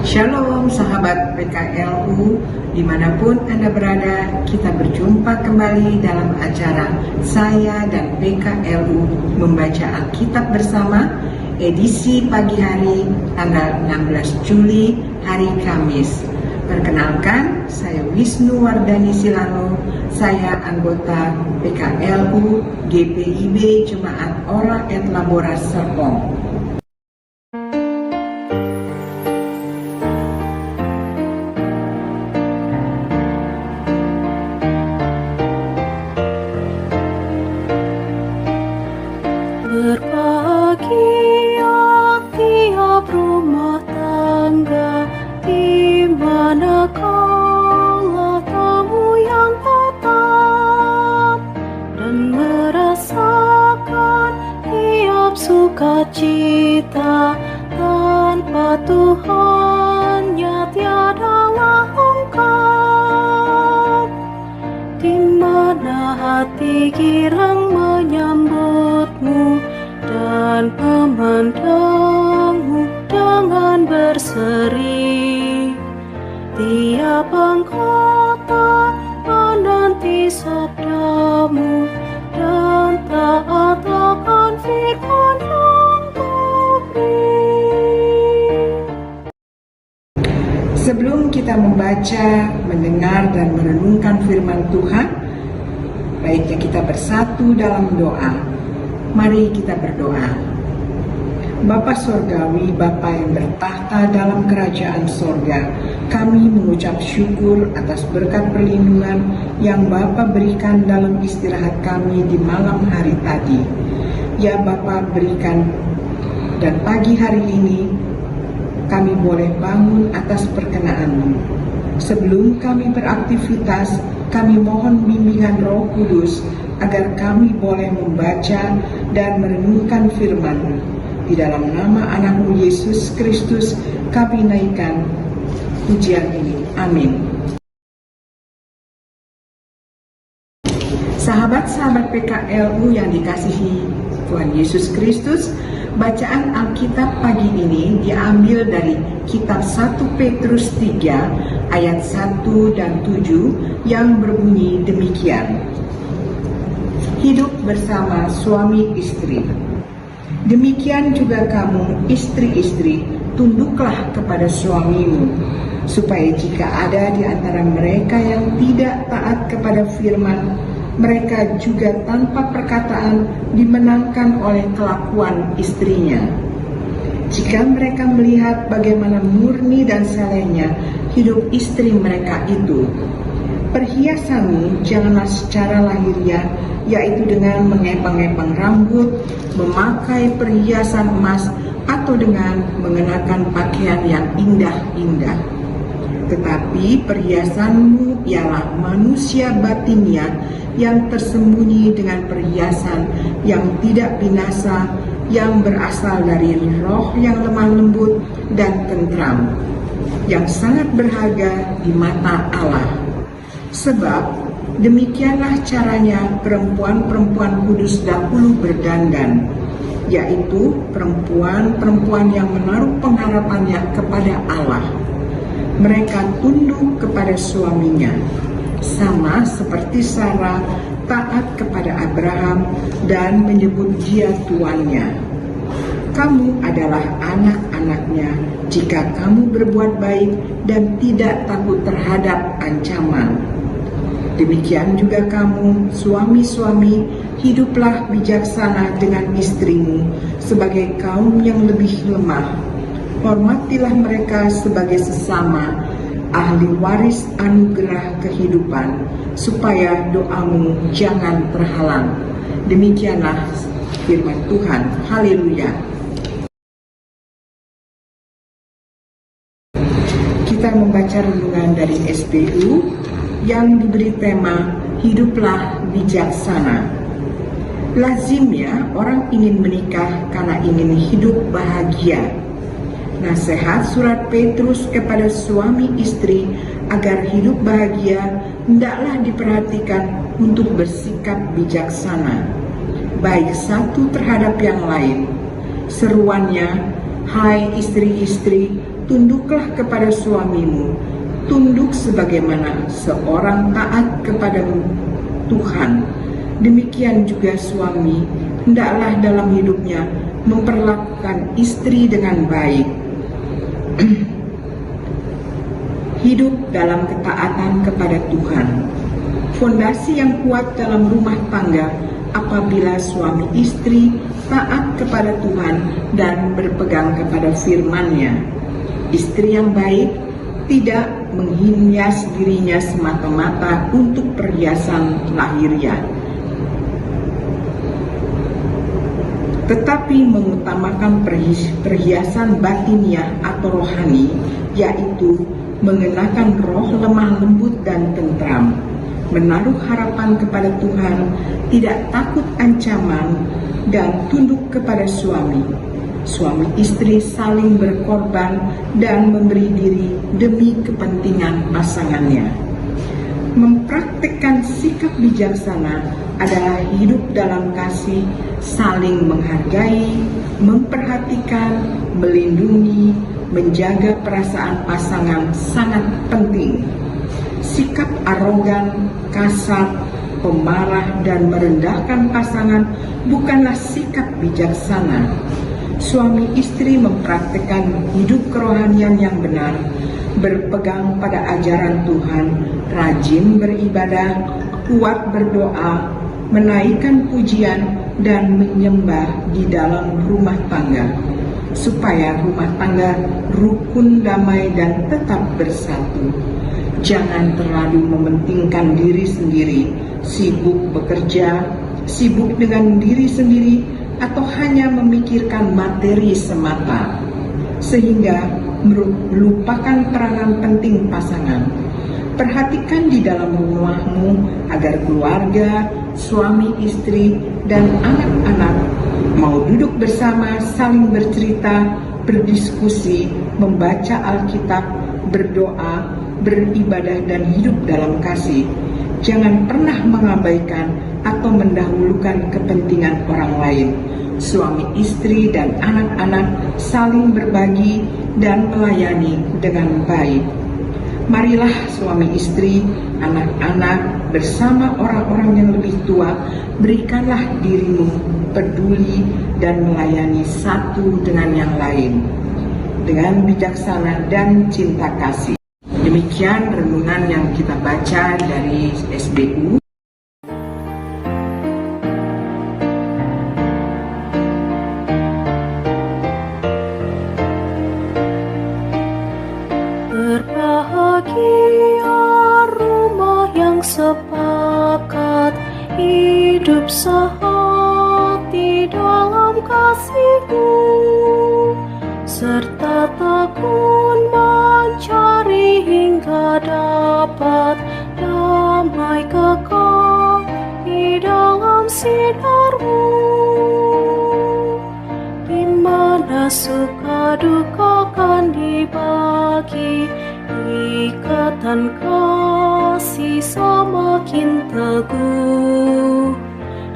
Shalom sahabat PKLU, dimanapun Anda berada, kita berjumpa kembali dalam acara saya dan PKLU membaca Alkitab bersama, edisi pagi hari tanggal 16 Juli, hari Kamis. Perkenalkan, saya Wisnu Wardani Silano, saya anggota PKLU GPIB Jemaat Ora et Labora Serpong. Berbahagia tiap rumah tangga, di mana kaulah tamu yang tetap, dan merasakan tiap sukacita. Tanpa Tuhannya tiadalah ungkap, di mana hati girang menyambutmu dan memandangmu dengan berseri. Tiap anggota menanti sabdamu dan taat akan firman yang kau beri. Sebelum kita membaca, mendengar, dan merenungkan firman Tuhan, baiknya kita bersatu dalam doa. Mari kita berdoa. Bapa Sorgawi, Bapa yang bertahta dalam kerajaan sorga, kami mengucap syukur atas berkat perlindungan yang Bapa berikan dalam istirahat kami di malam hari tadi. Ya Bapa, berikan dan pagi hari ini kami boleh bangun atas perkenan-Mu. Sebelum kami beraktivitas, kami mohon bimbingan Roh Kudus agar kami boleh membaca dan merenungkan firman-Mu. Di dalam nama Anak-Mu Yesus Kristus kami naikkan pujian ini. Amin. Sahabat-sahabat PKLU yang dikasihi Tuhan Yesus Kristus, bacaan Alkitab pagi ini diambil dari kitab 1 Petrus 3 ayat 1 dan 7 yang berbunyi demikian. Hidup bersama suami istri. Demikian juga kamu istri-istri, tunduklah kepada suamimu, supaya jika ada di antara mereka yang tidak taat kepada firman, mereka juga tanpa perkataan dimenangkan oleh kelakuan istrinya. Jika mereka melihat bagaimana murni dan salehnya hidup istri mereka itu, perhiasanmu janganlah secara lahiriah, yaitu dengan mengepang-epang rambut, memakai perhiasan emas, atau dengan mengenakan pakaian yang indah-indah. Tetapi perhiasanmu ialah manusia batinnya yang tersembunyi dengan perhiasan yang tidak binasa, yang berasal dari roh yang lemah lembut dan tentram, yang sangat berharga di mata Allah. Sebab demikianlah caranya perempuan-perempuan kudus dahulu berdandan, yaitu perempuan-perempuan yang menaruh pengharapannya kepada Allah. Mereka tunduk kepada suaminya, sama seperti Sarah taat kepada Abraham dan menyebut dia tuannya. Kamu adalah anak-anaknya jika kamu berbuat baik dan tidak takut terhadap ancaman. Demikian juga kamu, suami-suami, hiduplah bijaksana dengan istrimu sebagai kaum yang lebih lemah. Hormatilah mereka sebagai sesama, ahli waris anugerah kehidupan, supaya doamu jangan terhalang. Demikianlah firman Tuhan. Haleluya. Kita membaca renungan dari SPU yang diberi tema Hiduplah Bijaksana. Lazimnya orang ingin menikah karena ingin hidup bahagia. Nasihat surat Petrus kepada suami istri agar hidup bahagia hendaklah diperhatikan untuk bersikap bijaksana, baik satu terhadap yang lain. Seruannya, hai istri-istri, tunduklah kepada suamimu, tunduk sebagaimana seorang taat kepada Tuhan. Demikian juga suami, hendaklah dalam hidupnya memperlakukan istri dengan baik. Hidup dalam ketaatan kepada Tuhan. Fondasi yang kuat dalam rumah tangga apabila suami istri taat kepada Tuhan dan berpegang kepada firman-Nya. Istri yang baik tidak menghias dirinya semata-mata untuk perhiasan lahiriah, tetapi mengutamakan perhiasan batiniah atau rohani, yaitu mengenakan roh lemah lembut dan tentram, menaruh harapan kepada Tuhan, tidak takut ancaman, dan tunduk kepada suami. Suami istri saling berkorban dan memberi diri demi kepentingan pasangannya. Mempraktikkan sikap bijaksana adalah hidup dalam kasih, saling menghargai, memperhatikan, melindungi, menjaga perasaan pasangan sangat penting. Sikap arogan, kasar, pemarah, dan merendahkan pasangan bukanlah sikap bijaksana. Suami istri mempraktikkan hidup kerohanian yang benar, berpegang pada ajaran Tuhan, rajin beribadah, kuat berdoa, menaikkan pujian, dan menyembah di dalam rumah tangga, supaya rumah tangga rukun, damai, dan tetap bersatu. Jangan terlalu mementingkan diri sendiri, sibuk bekerja, sibuk dengan diri sendiri, atau hanya memikirkan materi semata, sehingga melupakan peranan penting pasangan. Perhatikan di dalam rumahmu agar keluarga, suami istri, dan anak-anak mau duduk bersama, saling bercerita, berdiskusi, membaca Alkitab, berdoa, beribadah, dan hidup dalam kasih. Jangan pernah mengabaikan atau mendahulukan kepentingan orang lain. Suami istri dan anak-anak saling berbagi dan melayani dengan baik. Marilah suami istri, anak-anak bersama orang-orang yang lebih tua, berikanlah dirimu peduli dan melayani satu dengan yang lain dengan bijaksana dan cinta kasih. Demikian renungan yang kita baca dari SBU. Berbahagia rumah yang sepakat, hidup sehati dalam kasih-Mu, serta tekun mencari hingga dapat damai kekal di dalam sinar-Mu. Di mana suka duka kan dibagi, ikatan kasih semakin teguh.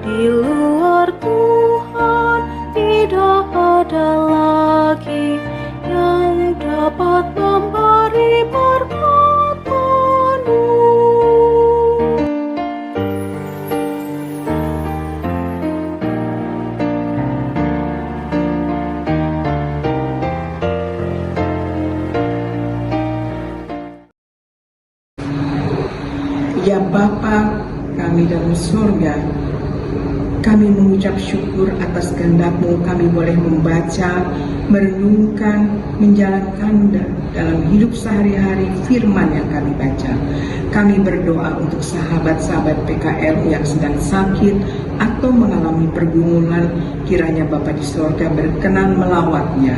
Di luar Tuhan tidak ada lagi yang dapat memberi berkat penuh. Ya Bapa kami dalam surga, kami mengucap syukur atas kehendak-Mu kami boleh membaca, merenungkan, menjalankan dalam hidup sehari-hari firman yang kami baca. Kami berdoa untuk sahabat-sahabat PKL yang sedang sakit atau mengalami pergumulan, kiranya Bapa di surga berkenan melawatnya.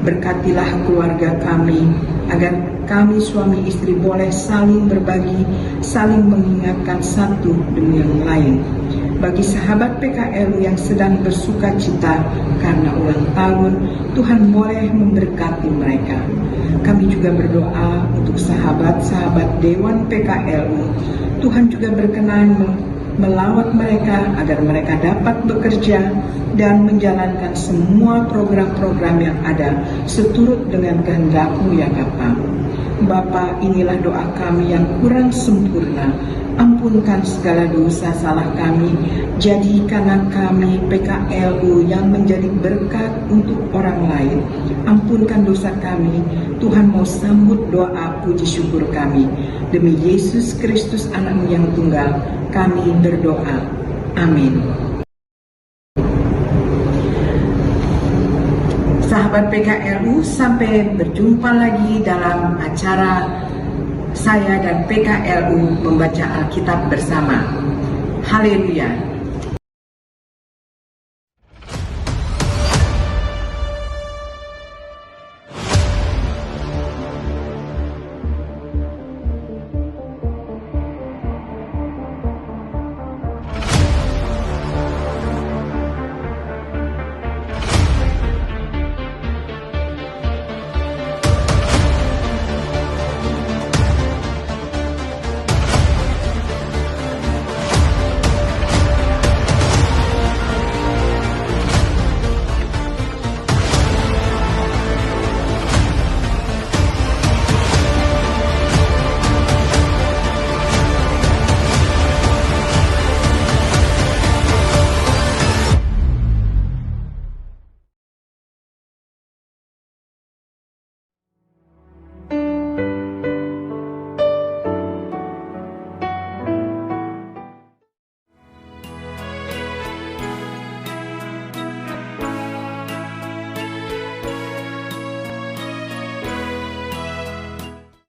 Berkatilah keluarga kami, agar kami suami istri boleh saling berbagi, saling mengingatkan satu demi yang lain. Bagi sahabat PKL yang sedang bersuka cita karena ulang tahun, Tuhan boleh memberkati mereka. Kami juga berdoa untuk sahabat-sahabat Dewan PKL. Tuhan juga berkenan melawat mereka agar mereka dapat bekerja dan menjalankan semua program-program yang ada seturut dengan kehendak-Mu ya Bapa. Bapa, inilah doa kami yang kurang sempurna. Ampunkan segala dosa salah kami, jadikanlah kami PKLU yang menjadi berkat untuk orang lain. Ampunkan dosa kami, Tuhan mau sambut doa puji syukur kami. Demi Yesus Kristus anak-Mu yang tunggal, kami berdoa. Amin. Sahabat PKLU, sampai berjumpa lagi dalam acara saya dan PKLU membaca Alkitab bersama. Haleluya.